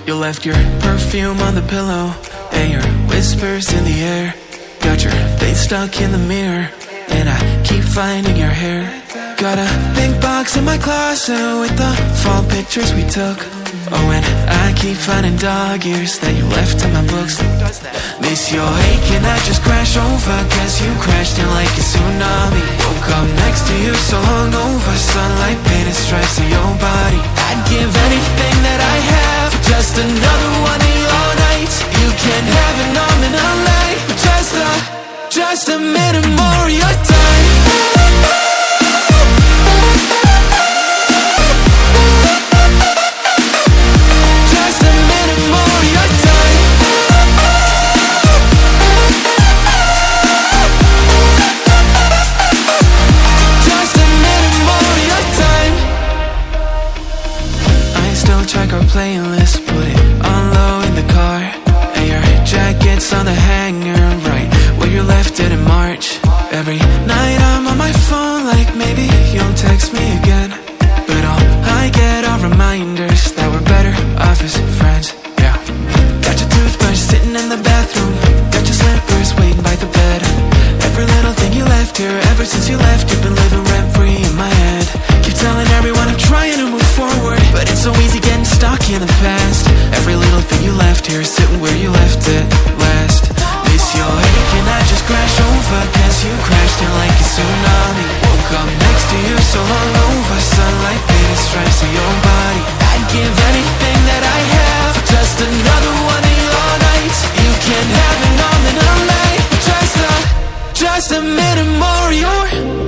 You left your perfume on the pillow and your whispers in the air. Got your face stuck in the mirror and I keep finding your hair. Got a big box in my closet with the fall pictures we took. Oh, and I keep finding dog ears that you left in my books. Miss your ache and I just crash over, cause you crashed in like a tsunami. Woke up next to you so hungover, sunlight painted stripes on your body. I'd give anything that I have for just another one of your nights. You can't have it all in a life, but just a minute more of your time. Check our playlist, put it on low in the car, and your jacket's on the hanger right where you left it in March. Every night I'm on my phone like maybe you'll text me again, but all I get are reminders that we're better off as friends. Yeah. Got your toothbrush sitting in the bathroom, got your slippers waiting by the bed. Every little thing you left here, ever since you left, you've been living rent-free in my head. Keep telling everyone I'm trying to move forward, but it's so easy getting stuck in the past. Every little thing you left here is sitting where you left it last. Miss your ache and I just crash over, cause you crashed in like a tsunami. Woke up next to you so hungover, sunlight painted stripes on your body. I'd give anything that I have for just another one of your nights. You can't have it all in a life, but just a minute more of your time.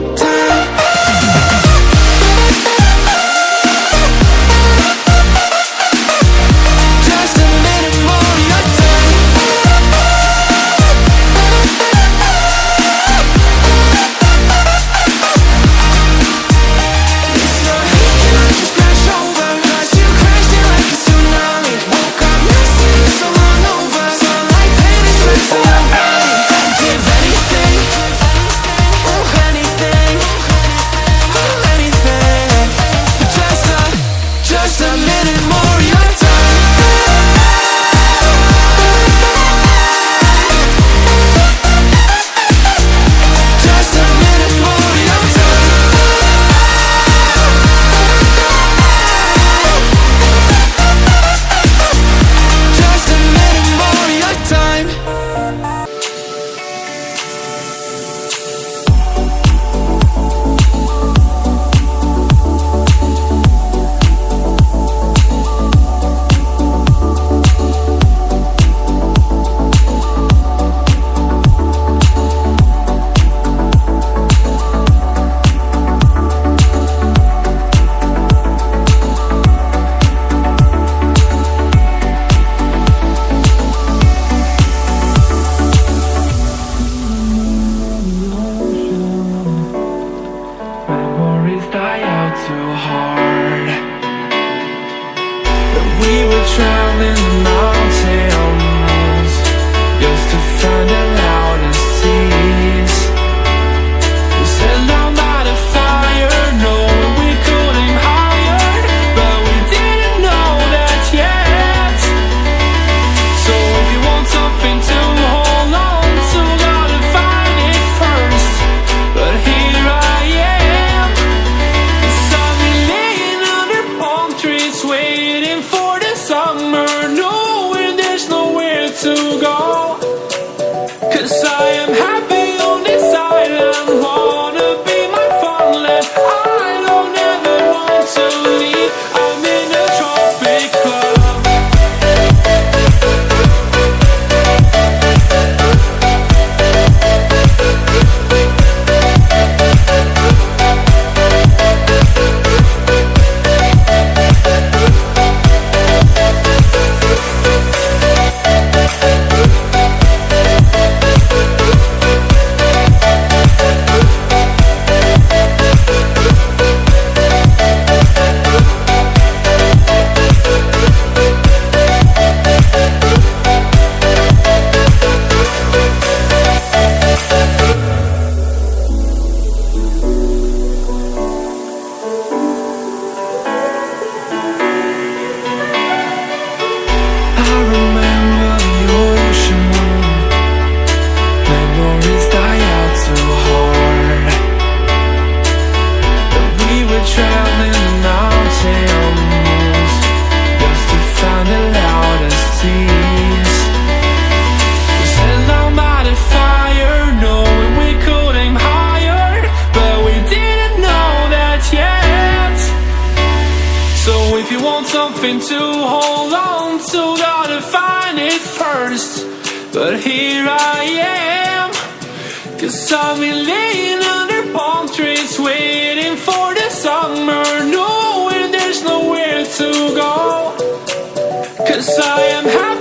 hoping to hold on to, gotta find it first. But here I am, 'cause I've been laying under palm trees, waiting for the summer, knowing there's nowhere to go. 'Cause I am happy